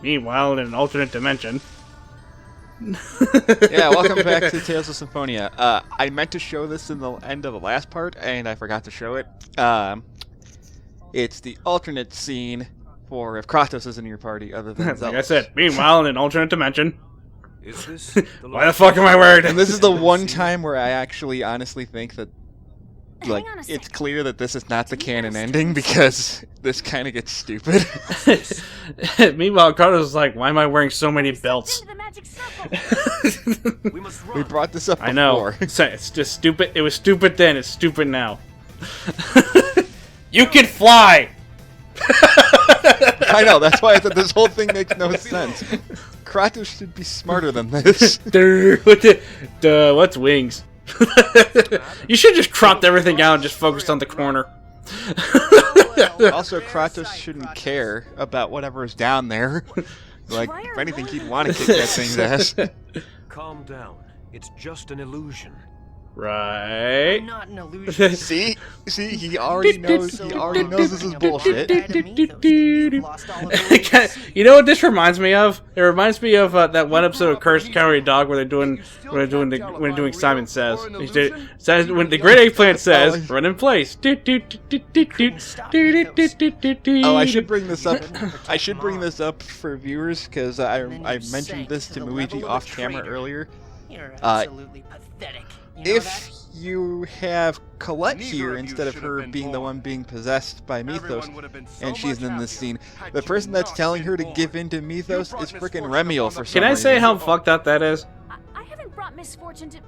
Meanwhile, in an alternate dimension. Yeah, welcome back to Tales of Symphonia. I meant to show this in the end of the last part, and I forgot to show it. It's the alternate scene for if Kratos is in your party, other than Like I Zealous. said, meanwhile, in an alternate dimension. Is this Why the fuck am I wearing And it? this is the one time where I actually honestly think that, like, Hang on a it's sec. clear that this is not the canon ending, because this kind of gets stupid. Meanwhile, Kratos is like, why am I wearing so many belts? Into the magic circle. we must We run. brought this up before. I know. It's just stupid. It was stupid then. It's stupid now. You can fly! I know, that's why I thought this whole thing makes no sense. Kratos should be smarter than this. What's wings? You should just cropped everything out and just focused on the corner. Also, Kratos shouldn't care about whatever's down there. Like, if anything, he'd want to kick that thing's ass. Calm down. It's just an illusion. Right. Not an illusion. See, he already knows. He already knows this is bullshit. You know what this reminds me of? It reminds me of that one episode of Cursed Cowardly Dog where they're doing Simon Says. Says when the Great Eggplant says, "Run in place." Oh, I should bring this up. I should bring this up for viewers because I mentioned this to Luigi off camera earlier. You're absolutely pathetic. You know If that? you have Colette here instead of her being the one being possessed by Mithos, Everyone would have been so and she's much in this happier scene, had the you person that's not telling been her to born. give in to Mithos brought is frickin' misfortune Remiel upon for the some Can I say reason. how fucked up that is? I haven't brought misfortune to.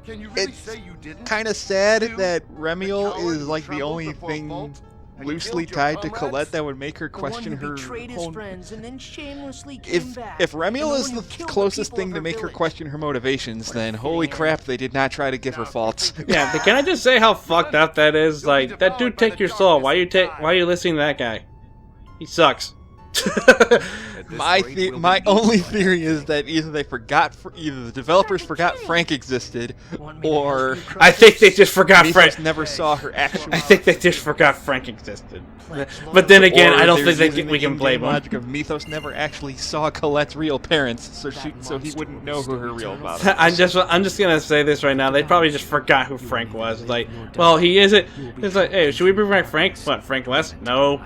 Can you really It's say you didn't? kind of sad You, that the Remiel coward is who like the trembled only before thing Vault and loosely killed your tied to comrades? Colette that would make her The one question who her betrayed his whole... friends and then shamelessly came If back. Remiel And is one the who killed closest people thing of to her make her village. question her motivations, then a holy fitting crap, end. they did not try to give her faults. Yeah, but can I just say how fucked up that is? Like, that dude take your soul. Why are you listening to that guy? He sucks. At this My rate, we'll my be only eaten by theory is that either the developers forgot Frank existed, Want me to or ask you I think they just forgot Mithos Frank. never saw her actual. I think they just forgot Frank existed. But then again, Or I don't they're think using we the can blame in-game them. logic of Mithos never actually saw Colette's real parents, so he wouldn't know who her real father was. I'm just gonna say this right now. They probably just forgot who Frank was. It's like, well, he isn't. It's like, hey, should we bring back Frank? What, Frank West? No.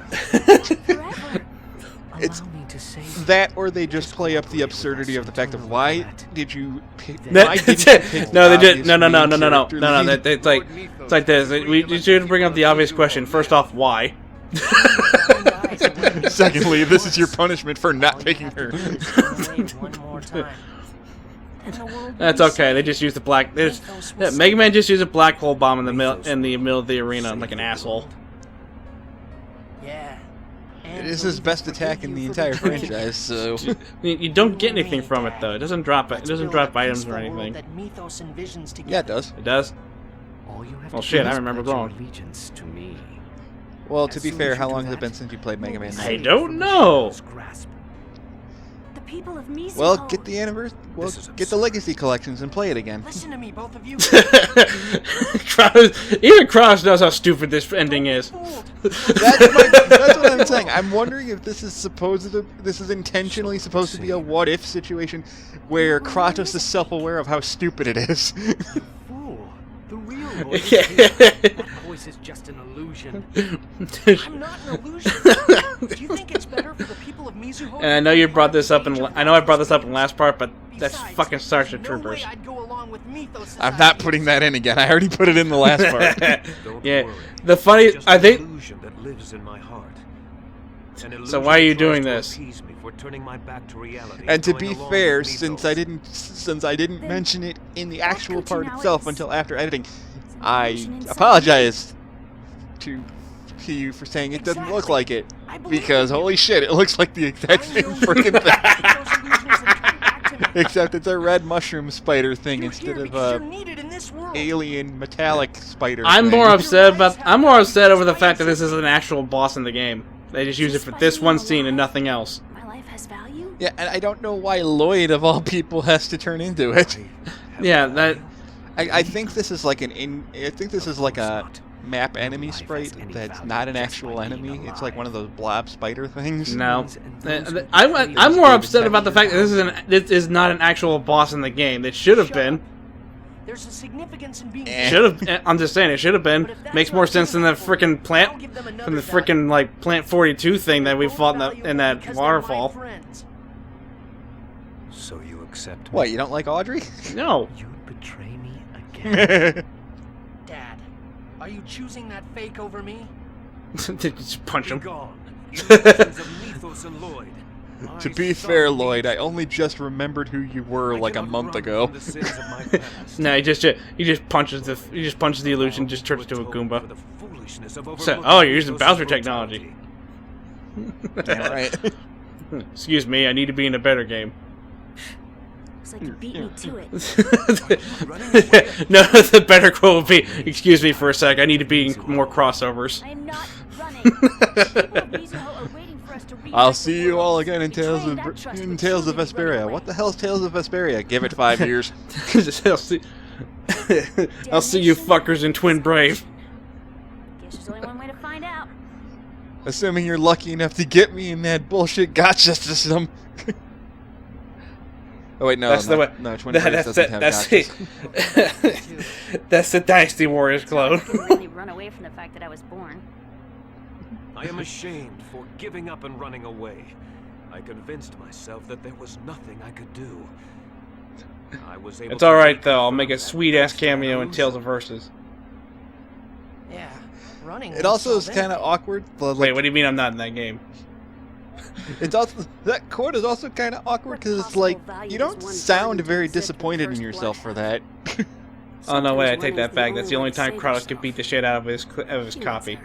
forever. It's Allow me to say that, or they just play up the absurdity of the fact of why did you pick? That- Why didn't you pick no, the they did. No. obvious main It's like this. You should bring up the obvious question. First off, why? character? Secondly, this is your punishment for not picking her. One more time. Then the world will That's be okay. saved. They just used the black. Mithos was Mega Man just used a black hole bomb in the Mithos middle of the arena like an asshole. Yeah. It is his best attack in the entire franchise, so You don't get anything from it though. It doesn't drop it. It doesn't drop items or anything. yeah, it does. It does. All you have Well, to shit, do I is remember pledge your going. allegiance to me. Well, to As be soon fair, as you how do long has it that, been since you played Mega Man? I don't know. Grasp. The people of Mithos. Well, get the anniversary. Well, This is get the absurd. Legacy collections and play it again. Listen to me, both of you. Even Cross knows how stupid this ending is. That's what I'm saying. I'm wondering if this is intentionally supposed to be a what-if situation where Kratos is self-aware of how stupid it is. Fool. The real voice is here. That voice is just an illusion. I'm not an illusion. Do you think it's better for the people of Mizuho? And I know you brought this up I know I brought this up in the last part, but that's Besides, fucking Starship no way Troopers. I'd go along with Mithos' I'm not putting that in again. I already put it in the last part. Don't Yeah, worry. the funny, It's just I an think. illusion that lives in my heart. An So illusion why are you that tries doing to this? appease me for turning my back to reality And to going be along fair, with since Mithos. I didn't Then mention it in the let's actual go to part now itself is until after editing, an I illusion inside apologize to you for saying it doesn't look Exactly. like it. I believe Because in you. holy shit, it looks like the exact I same will freaking use thing. those illusions and come back to me. Except it's a red mushroom spider thing You're instead here of because a you're needed in this world. alien metallic spider. I'm thing. more upset over the fact that this is an actual boss in the game. They just use it for this one scene and nothing else. My life has value. Yeah, and I don't know why Lloyd of all people has to turn into it. Yeah, that. I think this is like I think this is like a map enemy sprite that's not an actual enemy. It's like one of those blob spider things. No, I'm more upset about the fact that this is not an actual boss in the game. It should have been. There's a significance in being. Should have. I'm just saying it should have been. Makes more sense than the freaking plant, from the freaking like Plant 42 thing that we fought in that waterfall. So you accept me? What? You don't like Audrey? No. You'd betray me again. Dad, are you choosing that fake over me? Just punch Be him. gone, you legends of Mithos and Lloyd. To be fair, Lloyd, I only just remembered who you were like a month ago. No, he just punches the illusion, just turns into a Goomba. So, oh, you're using Bowser technology. Yeah, right. Excuse me, I need to be in a better game. Looks like you beat me to it. No, the better quote would be, excuse me for a sec, I need to be in more crossovers. I am not running. People of Mizuho are waiting for us to reunite I'll the see you world. all again in Tales Betraying that trust would of truly run Vesperia. away. What the hell's Tales of Vesperia? Give it 5 years. I'll see you fuckers in Twin Brave. Guess there's only one way to find out. Assuming you're lucky enough to get me in that bullshit gotcha system. Oh wait, no, That's the way. no, Twin Brave doesn't have That's gotchas. that's the Dynasty Warriors clone. I can really run away from the fact that I was born. I am ashamed for giving up and running away. I convinced myself that there was nothing I could do. I was able It's all right to though. I'll make a confirm that sweet ass best cameo in loser. Tales of Versus. Yeah, running. It also is kind of awkward. Like, Wait, what do you mean I'm not in that game? It's also that quote is also kind of awkward because it's like you don't sound very disappointed in yourself for that. Oh no, wait, I Sometimes take one that is back. That's the only way to time save Kratos yourself. could beat the shit out of his Humans copy. are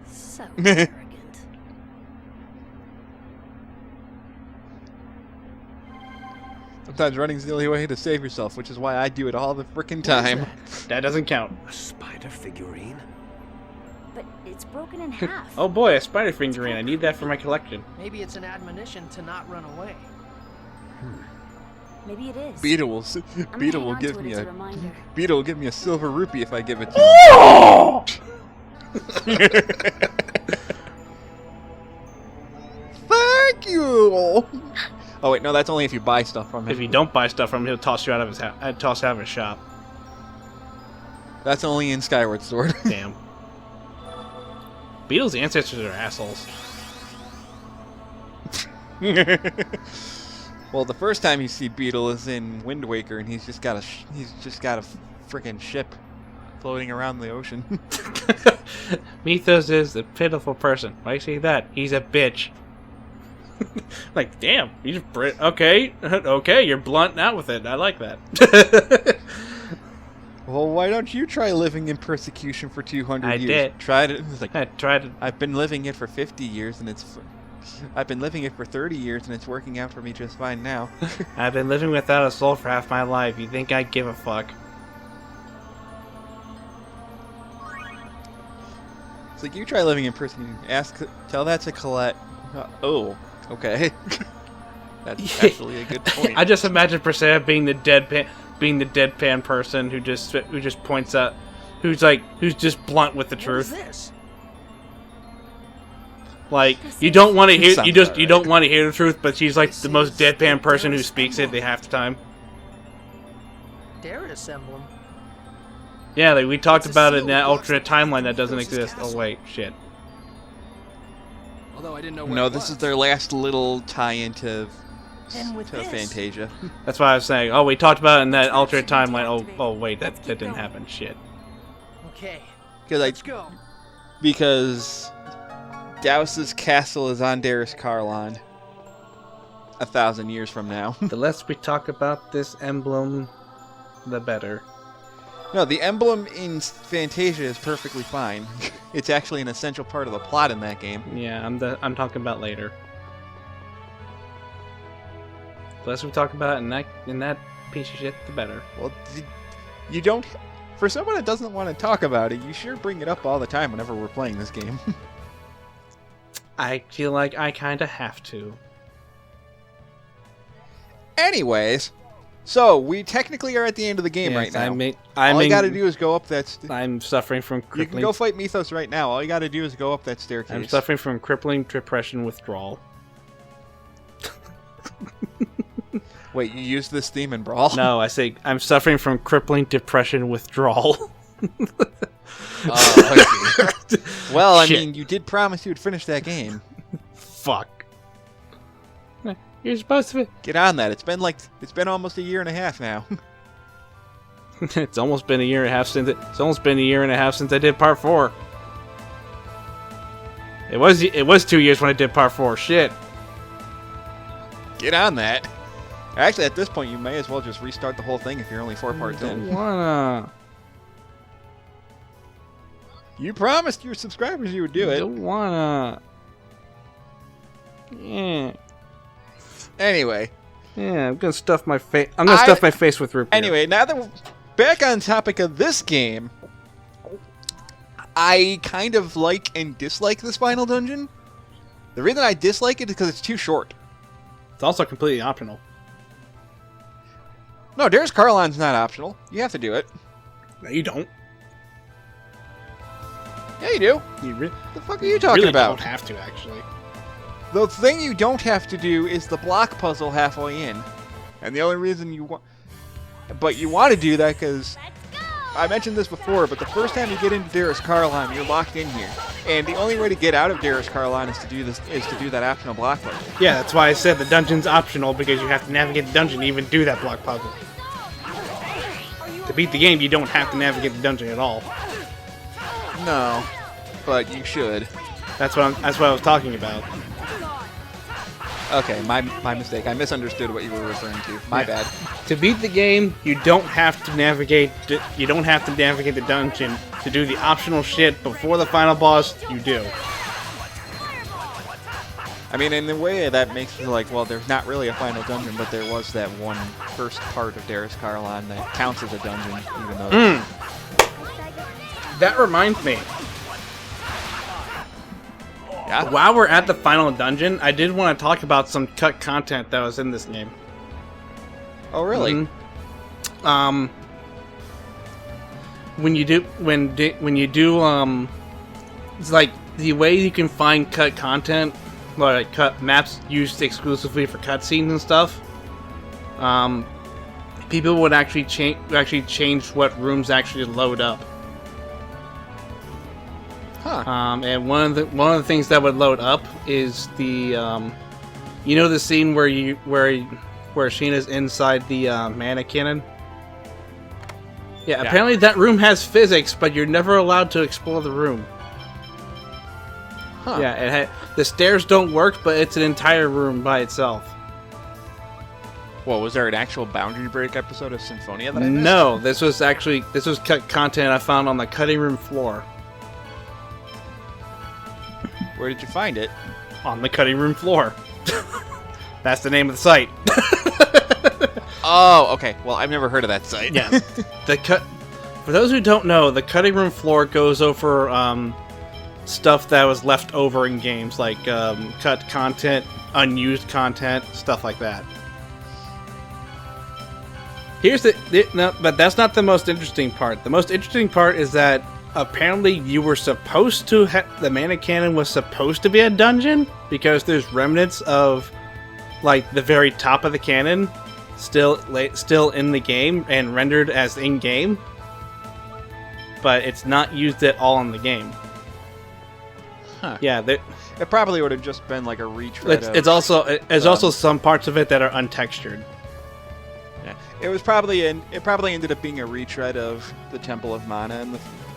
so arrogant. Sometimes running's the only way to save yourself, which is why I do it all the frickin' time. That doesn't count. A spider figurine? But it's broken in half. Oh boy, a spider figurine. I need that for my collection. Maybe it's an admonition to not run away. Maybe it is. Beetle will I'm gonna Beetle hang will on give to it me as a reminder. Beetle will give me a silver rupee if I give it to him. Thank you. Oh wait, no, that's only if you buy stuff from him. If you don't buy stuff from him, he'll toss you out of his toss you out of his shop. That's only in Skyward Sword. Damn. Beetle's ancestors are assholes. Well, the first time you see Beetle is in Wind Waker, and he's just got a freaking ship floating around the ocean. Mithos is a pitiful person. Why you say that? He's a bitch. Like, damn, you just okay, okay, you're blunt out with it. I like that. Well, why don't you try living in persecution for 200 I years? did. Tried it. It's like, I tried to. I've been living it for 50 years, and I've been living it for 30 years, and it's working out for me just fine now. I've been living without a soul for half my life. You think I give a fuck? It's like, you try living in persecution. Tell that to Colette. Oh, okay. That's actually a good point. I just imagine Persea being the deadpan person who just points out, who's just blunt with the What is truth. this? Like, you don't want to hear Sounds you just about you right. don't want to hear the truth, but she's like the most deadpan person who speaks it the half the time. Darius emblem. Yeah, like we talked It's a about it in seal that that blocks alternate the path timeline that to doesn't Mithos' exist. Oh castle. wait, shit. Although I didn't know what No, it this is was. their last little tie-in to And with this, Fantasia. That's why I was saying. Oh, we talked about it in that alternate timeline. Oh wait, that didn't happen. Shit. Okay, Because let's go. Gauss's castle is on Darius Carlon 1,000 years from now. The less we talk about this emblem, the better. No, the emblem in Fantasia is perfectly fine. It's actually an essential part of the plot in that game. Yeah, I'm talking about later. The less we talk about it in that piece of shit, the better. Well, you don't... For someone that doesn't want to talk about it, you sure bring it up all the time whenever we're playing this game. I feel like I kinda have to. Anyways, So, we technically are at the end of the game right now. All you gotta do is go up that... I'm suffering from You can crippling... go fight Mithos right now. All you gotta do is go up that staircase. I'm suffering from crippling depression withdrawal. Wait, you used this theme in Brawl? No, I say I'm suffering from crippling depression withdrawal. Oh, I see. Well, I Shit. mean, you did promise you would finish that game. Fuck. You're supposed to be... Get on that. It's been almost a year and a half now. It's almost been a year and a half since I did part 4. It was 2 years when I did part 4. Shit. Get on that. Actually, at this point, you may as well just restart the whole thing if you're only 4 parts in. Don't wanna. You promised your subscribers you would do it. Don't wanna. Yeah. Anyway. Yeah, I'm gonna stuff my face. I'm gonna stuff my face with root beer. Anyway, now that we're back on topic of this game, I kind of like and dislike this final dungeon. The reason I dislike it is because it's too short. It's also completely optional. No, Darius Carline's not optional. You have to do it. No, you don't. Yeah, you do. You The fuck are you talking really about? don't have to, actually. The thing you don't have to do is the block puzzle halfway in. And the only reason you want... But you want to do that because... I mentioned this before, but the first time you get into Darius Carline, you're locked in here. And the only way to get out of Darius Carline is to do that optional block puzzle. Yeah, that's why I said the dungeon's optional, because you have to navigate the dungeon to even do that block puzzle. To beat the game, you don't have to navigate the dungeon at all. No, but you should. That's what I was talking about. Okay, my mistake. I misunderstood what you were referring to. My bad. To beat the game, you don't have to navigate. You don't have to navigate the dungeon to do the optional shit before the final boss. You do. I mean, in a way, that makes me like, well, there's not really a final dungeon, but there was that one first part of Darius Carline that counts as a dungeon, even though... That reminds me. Yeah? While we're at the final dungeon, I did want to talk about some cut content that was in this game. Oh, really? Mhm. When you do it's like the way you can find cut content, like cut maps used exclusively for cutscenes and stuff. People would actually change what rooms actually load up. Huh. And one of the things that would load up is the you know the scene where Sheena's inside the mana cannon? Yeah, apparently that room has physics, but you're never allowed to explore the room. Huh. Yeah, the stairs don't work, but it's an entire room by itself. Well, was there an actual Boundary Break episode of Symphonia that I missed? No, this was cut content I found on the cutting room floor. Where did you find it? On the cutting room floor. That's the name of the site. Oh, okay. Well, I've never heard of that site. Yeah. For those who don't know, the cutting room floor goes over stuff that was left over in games, like cut content, unused content, stuff like that. But that's not the most interesting part. The most interesting part is that apparently you were supposed to the mana cannon was supposed to be a dungeon, because there's remnants of like the very top of the cannon still in the game and rendered as in-game, but it's not used at all in the game. Huh. Yeah, It probably would have just been like a retread. it's also some parts of it that are untextured. Yeah. It probably ended up being a retread of the Temple of Mana,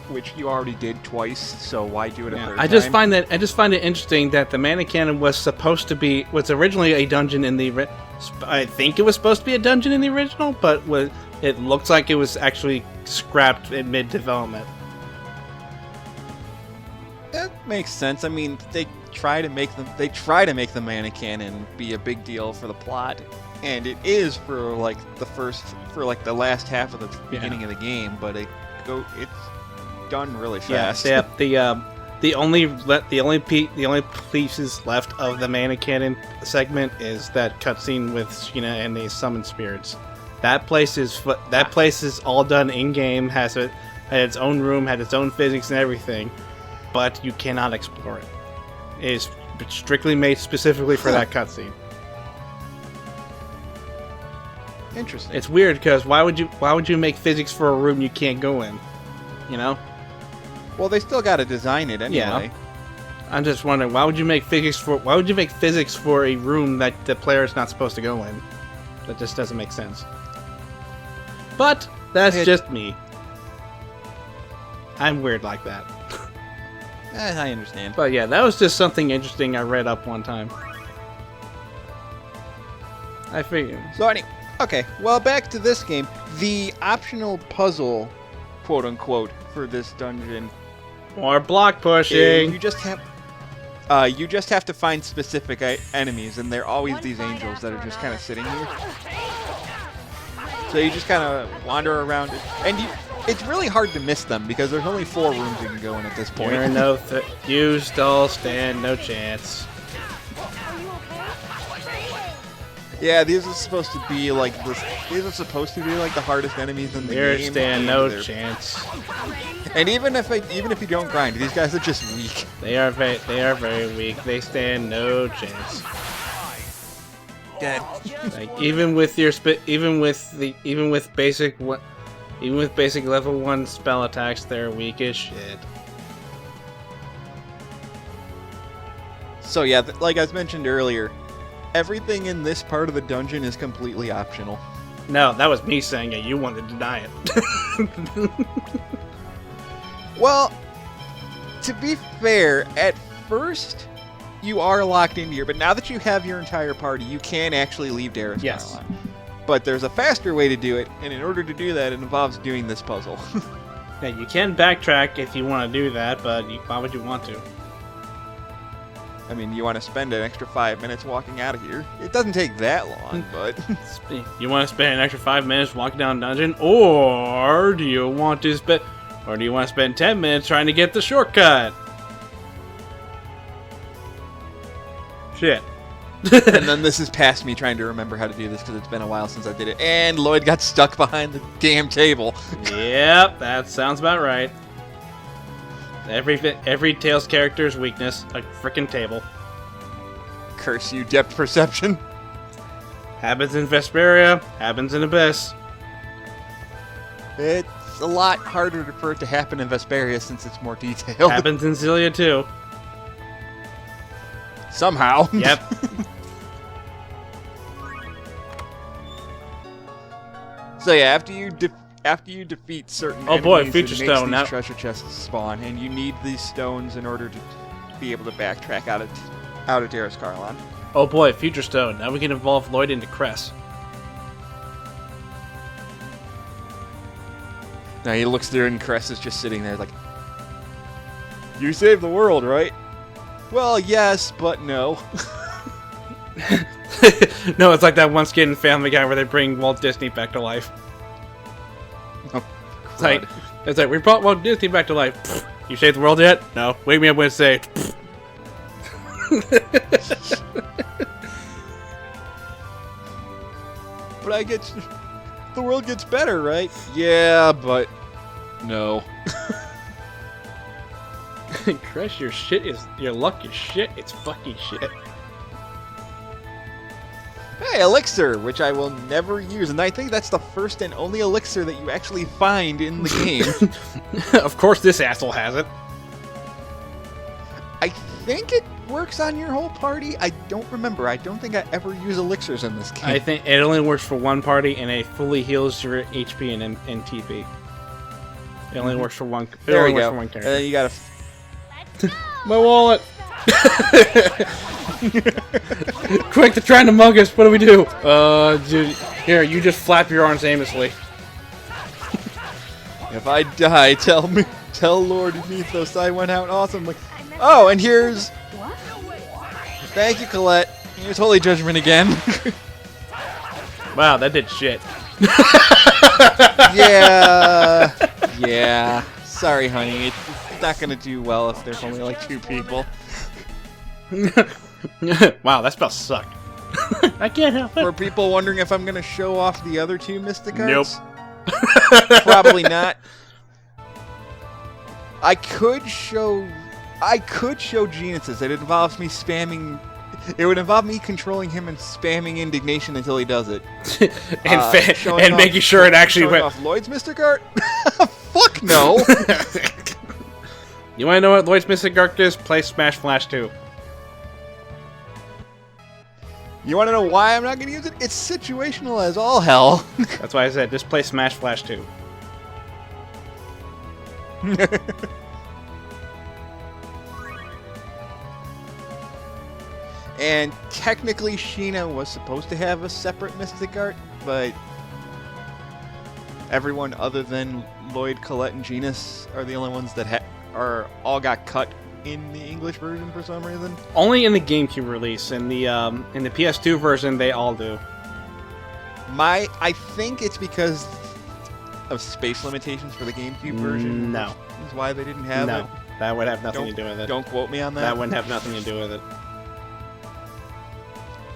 which you already did twice. So why do it a third time? I just find it interesting that the mana cannon was originally a dungeon in the. I think it was supposed to be a dungeon in the original, but it looks like it was actually scrapped in mid-development. That makes sense. I mean, they try to make the mana cannon be a big deal for the plot, and it is for like the last half of the beginning of the game. But it's done really fast. Yeah. The only pieces left of the mana cannon segment is that cutscene with Sheena and the summoned spirits. That place is all done in game. Had its own room, had its own physics and everything, but you cannot explore it. It is strictly made specifically for that cutscene. Interesting. It's weird because why would you make physics for a room you can't go in? You know? Well, they still got to design it anyway. I'm just wondering why would you make physics for a room that the player is not supposed to go in? That just doesn't make sense. But that's just me. I'm weird like that. I understand. But yeah, that was just something interesting I read up one time. I figured. So okay, well, back to this game. The optional puzzle, quote unquote, for this dungeon. More block pushing. You just have to find specific enemies, and they're always these angels that are just kind of sitting here. So you just kind of wander around, and it's really hard to miss them because there's only 4 rooms you can go in at this point. You still stand no chance. Yeah, these are supposed to be like These are supposed to be like the hardest enemies in the game. You stand no chance. And even if you don't grind, these guys are just weak. They are very weak. They stand no chance. Dead. Like even with basic level 1 spell attacks, they're weak as shit. So yeah, like I mentioned earlier, everything in this part of the dungeon is completely optional. No, that was me saying it. You wanted to deny it. Well, to be fair, at first you are locked in here, but now that you have your entire party, you can actually leave Darris. Yes. But there's a faster way to do it, and in order to do that, it involves doing this puzzle. Yeah, you can backtrack if you want to do that, but why would you want to? I mean, you want to spend an extra 5 minutes walking out of here. It doesn't take that long, but... You want to spend an extra 5 minutes walking down a dungeon, or do you want to spend 10 minutes trying to get the shortcut? Shit. And then this is past me trying to remember how to do this because it's been a while since I did it. And Lloyd got stuck behind the damn table. Yep, that sounds about right. Every Tales character's weakness, a frickin' table. Curse you, depth perception. Happens in Vesperia, happens in Abyss. It's a lot harder for it to happen in Vesperia since it's more detailed. Happens in Xillia too. Somehow. Yep. So yeah, after you defeat certain enemies, Future it makes Stone. these treasure chests spawn, and you need these stones in order to be able to backtrack out of Darris Carlon. Oh boy, Future Stone. Now we can evolve Lloyd into Cress. Now he looks there, and Cress is just sitting there like, "You saved the world, right?" Well, yes, but no. No, it's like that one skit in Family Guy where they bring Walt Disney back to life. Oh, It's like, we brought Walt Disney back to life. Pfft, you saved the world yet? No. Wake me up when it's saved. But the world gets better, right? Yeah, but no. Crush, your luck is shit. It's fucking shit. Hey, elixir, which I will never use, and I think that's the first and only elixir that you actually find in the game. Of course this asshole has it. I think it works on your whole party. I don't remember. I don't think I ever use elixirs in this game. I think it only works for one party, and it fully heals your HP and TP. It only works for one. There we go. For one character. You gotta. My wallet. Quick, they're trying to mug us. What do we do? Dude, here, you just flap your arms aimlessly. If I die, tell Lord Mithos I went out awesomely. Oh, and here's. What? Thank you, Colette. Here's Holy Judgment again. Wow, that did shit. Yeah. Sorry, honey. It's not gonna do well if there's only like 2 people. Wow, that spell sucked. I can't help For it. people wondering if I'm gonna show off the other two Mystic Nope. Arts, probably not. I could show Genesis. It involves me spamming. It would involve me controlling him and spamming indignation until he does it. and making sure it actually showing went. off Lloyd's Mystic Art. Fuck no. You want to know what Lloyd's Mystic Arc is? Play Smash Flash 2. You want to know why I'm not going to use it? It's situational as all hell. That's why I said just play Smash Flash 2. And technically, Sheena was supposed to have a separate Mystic Art, but everyone other than Lloyd, Colette, and Genus are the only ones that all got cut in the English version for some reason. Only in the GameCube release. In the PS2 version, they all do. I think it's because of space limitations for the GameCube version. No. Is why they didn't have it. No, that would have nothing to do with it. Don't quote me on that. That wouldn't have nothing to do with it.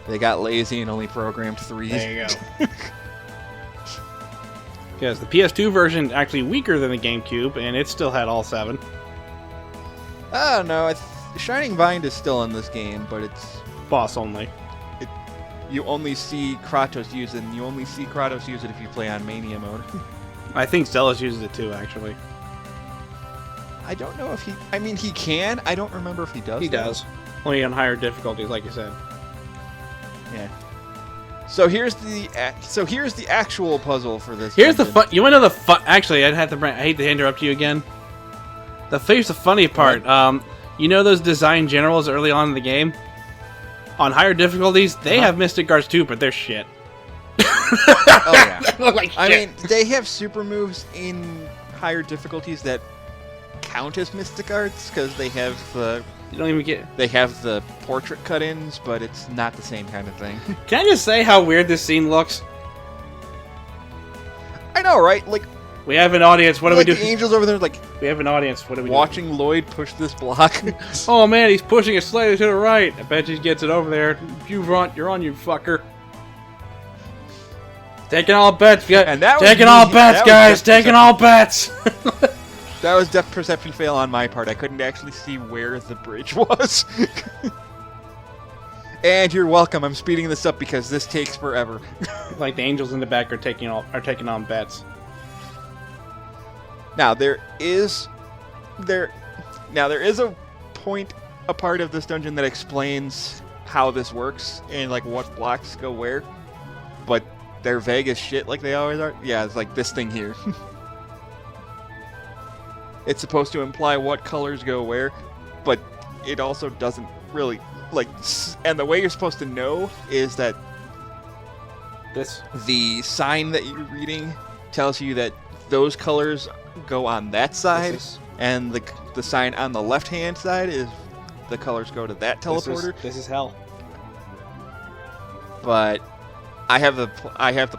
They got lazy and only programmed 3. There you go. Because the PS2 version is actually weaker than the GameCube, and it still had all 7. I don't know. Shining Vine is still in this game, but it's Boss only. you only see Kratos use it, and you only see Kratos use it if you play on Mania mode. I think Zealous uses it too, actually. I don't know if he... I mean, he can. I don't remember if he does. He though. does. Only on higher difficulties, like you said. Yeah. So here's the actual puzzle for this. Here's the dungeon. fun. You want to know the fun? Actually, I hate to interrupt you again. Here's the funny part. You know those design generals early on in the game? On higher difficulties, they have Mystic Arts too, but they're shit. Oh yeah. They look like shit. I mean, they have super moves in higher difficulties that count as Mystic Arts because they have the you don't even get. they have the portrait cut-ins, but it's not the same kind of thing. Can I just say how weird this scene looks? I know, right? Like We have an audience. What do we do? The angels over there, like We have an audience. What do we watching Lloyd push this block. do? Oh man, he's pushing it slightly to the right. I bet he gets it over there. You're on, you fucker. Taking all bets, And that was taking me- all bets, that was guys. just Taking all bets. That was depth perception fail on my part. I couldn't actually see where the bridge was. And you're welcome. I'm speeding this up because this takes forever. Like the angels in the back are taking on bets. Now there is a part of this dungeon that explains how this works and like what blocks go where, but they're vague as shit like they always are. Yeah, it's like this thing here. It's supposed to imply what colors go where, but it also doesn't really and the way you're supposed to know is that the sign that you're reading tells you that those colors go on that side, and the sign on the left-hand side is the colors go to that teleporter. This is hell. But I have the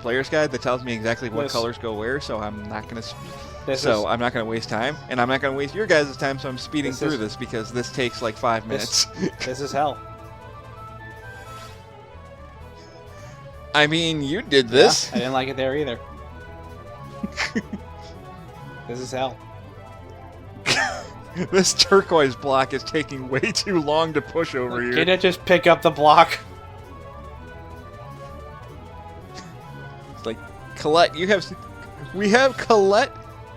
player's guide that tells me exactly what colors go where, so I'm not gonna. I'm not gonna waste time, and I'm not gonna waste your guys' time. So I'm speeding through this because this takes like 5 minutes. This is hell. I mean, you did this. Yeah, I didn't like it there either. This is hell. This turquoise block is taking way too long to push over here. Can I just pick up the block? It's like, Colette, we have Colette,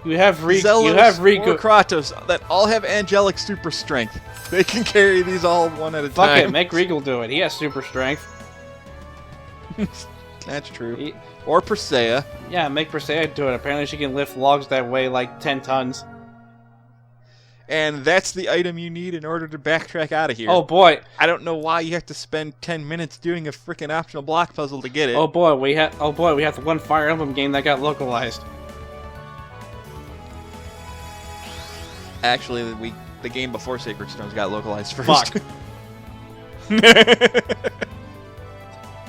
You have Riku. Zealous, You have Riku. or Kratos that all have angelic super strength. They can carry these all one at a Fuck time. it, make Regal do it. He has super strength. That's true. Or Persea. Yeah, make Persea do it. Apparently she can lift logs that weigh like 10 tons. And that's the item you need in order to backtrack out of here. Oh boy. I don't know why you have to spend 10 minutes doing a freaking optional block puzzle to get it. Oh boy, we have the one Fire Emblem game that got localized. Actually, the game before Sacred Stones got localized first. Fuck.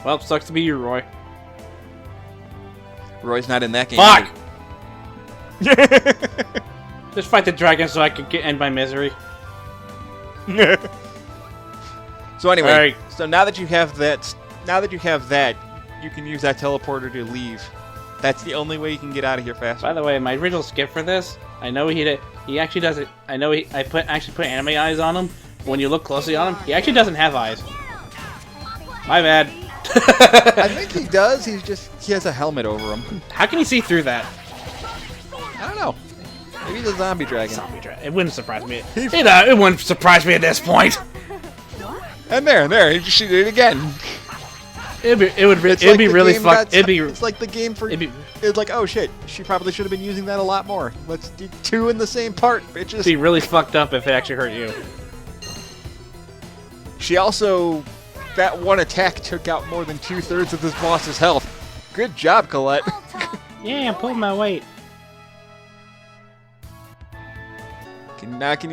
Well, sucks to be you, Roy. Roy's not in that game. Fuck! Just fight the dragon so I can end my misery. So anyway, Alright. so now that you have that now that you have that, you can use that teleporter to leave. That's the only way you can get out of here faster. By the way, my original skip for this, I know he did. He actually does it. I know I actually put anime eyes on him. When you look closely on him, he actually doesn't have eyes. My bad. I think he does. He has a helmet over him. How can you see through that? I don't know. Maybe the zombie dragon. It wouldn't surprise me. It wouldn't surprise me at this point. And there, he just shoot it again. It'd be really fucked. It's like the game for. It's like, oh shit, she probably should have been using that a lot more. Let's do 2 in the same part, bitches. It'd be really fucked up if it actually hurt you. She also, that one attack took out more than 2/3 of this boss's health. Good job, Colette. Yeah, I'm pulling my weight. Can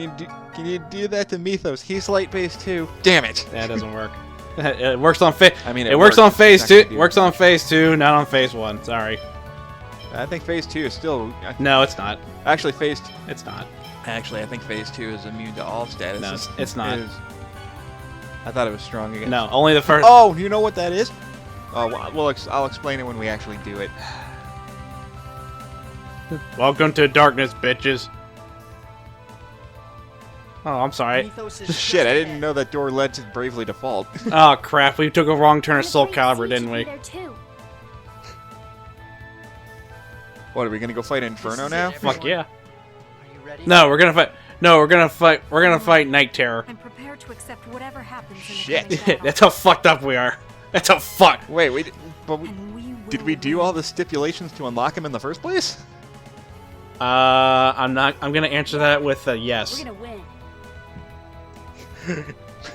you do that to Mithos? He's light base too. Damn it! That doesn't work. It works on phase. I mean, it works on phase 2. Works on phase 2, not on phase 1. Sorry. I think phase 2 is still. No, it's not. Actually, It's not. Actually, I think phase 2 is immune to all status. No, it's not. I thought it was strong again. No, only the first. Oh, you know what that is? Oh, I'll explain it when we actually do it. Welcome to darkness, bitches. Oh, I'm sorry. Mithos is Shit, I didn't know that door led to Bravely Default. Oh crap, we took a wrong turn of Soul Calibur, didn't we? There too. What, are we gonna go fight Inferno now? Fuck yeah. Are you ready? No, we're gonna fight. No, we're gonna fight Night Terror. I'm prepared to accept whatever happens in the Shit. coming battle. That's how fucked up we are. That's how fucked. Wait, And did we do all the stipulations to unlock him in the first place? I'm gonna answer that with a We're yes. gonna win.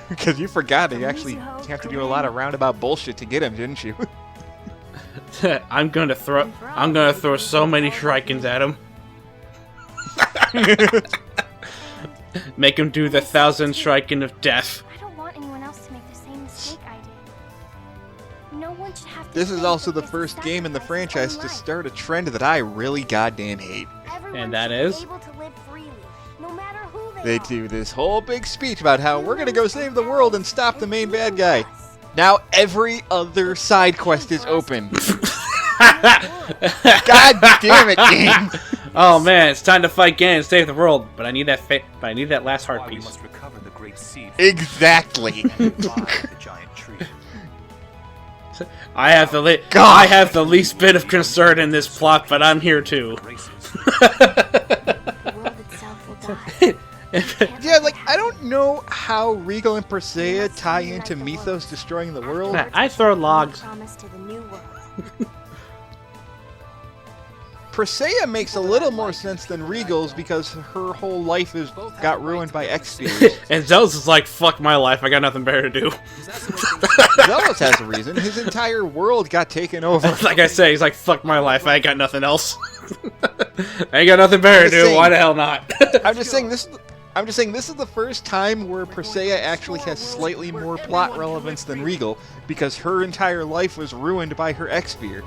Because you forgot you actually have to do a lot of roundabout bullshit to get him, didn't you? I'm gonna throw so many Shrikens at him. Make him do the 1,000 Shriken of death. I don't want anyone else to make the same mistake I did. No one should have to. This is pay also the because first game in the sacrifice franchise their to own life. start a trend that I really goddamn hate. Everyone And that should be is? able to live freely, no matter who They are. do this whole big speech about how we're gonna go save the world and stop the main bad guy. Now every other side quest is open. God damn it, game! Oh man, it's time to fight Ganon and save the world. But I need that last heart Why we piece. must recover the great seed. Exactly. and revive the giant tree. I have the least bit of concern in this plot, but I'm here too. Graces. The world itself will die. Yeah, like, I don't know how Regal and Persea tie into Mithos destroying the world. I throw logs. Promise to the new world. Persea makes a little more sense than Regal's because her whole life got ruined by X spheres. And Zealous is like, fuck my life, I got nothing better to do. Zealous has a reason. His entire world got taken over. Like I say, he's like, fuck my life, I ain't got nothing else. I ain't got nothing better to do, why the hell not? I'm just saying this is the first time where Persea actually has slightly more plot relevance than Regal because her entire life was ruined by her X sphere.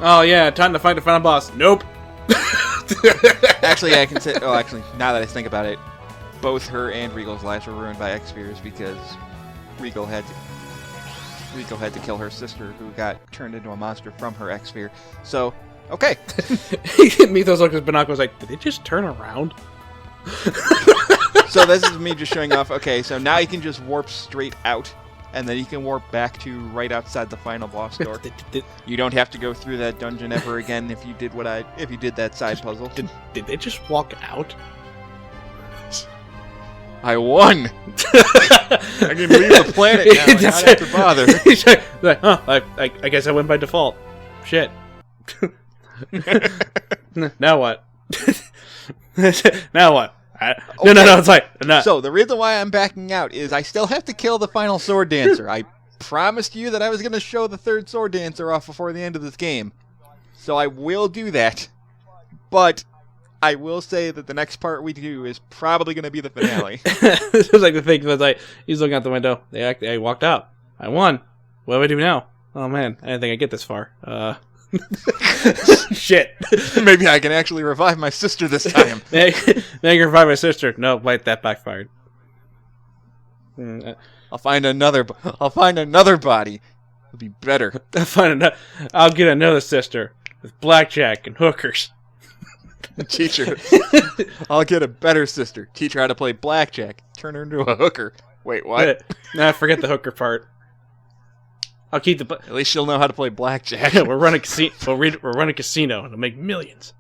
Oh yeah, time to fight the final boss. Nope. Actually, I can say. Oh, actually, now that I think about it, both her and Regal's lives were ruined by X spheres because Regal had to kill her sister, who got turned into a monster from her X sphere. So, okay. Mithos looked at his binoculars like, did they just turn around? So this is me just showing off. Okay, so now you can just warp straight out, and then you can warp back to right outside the final boss door. You don't have to go through that dungeon ever again if you did that side puzzle. Did they just walk out? I won. I can leave the planet now and not have to bother. He's like, huh, I guess I went by default. Shit. Now what? Now what? No, it's like... No. So, the reason why I'm backing out is I still have to kill the final Sword Dancer. I promised you that I was going to show the third Sword Dancer off before the end of this game. So I will do that. But I will say that the next part we do is probably going to be the finale. This was like the thing, was like, he's looking out the window. They walked out. I won. What do I do now? Oh man, I didn't think I'd get this far. Shit. Maybe I can actually revive my sister this time. Now you can revive my sister. No, wait, that backfired. I'll find another body. It'll be better. I'll get another sister with blackjack and hookers. Teach her. I'll get a better sister. Teach her how to play blackjack. Turn her into a hooker. Wait, what? Nah, forget the hooker part. I'll keep the. At least she'll know how to play blackjack. We'll run a casino. We'll run a casino and it'll make millions.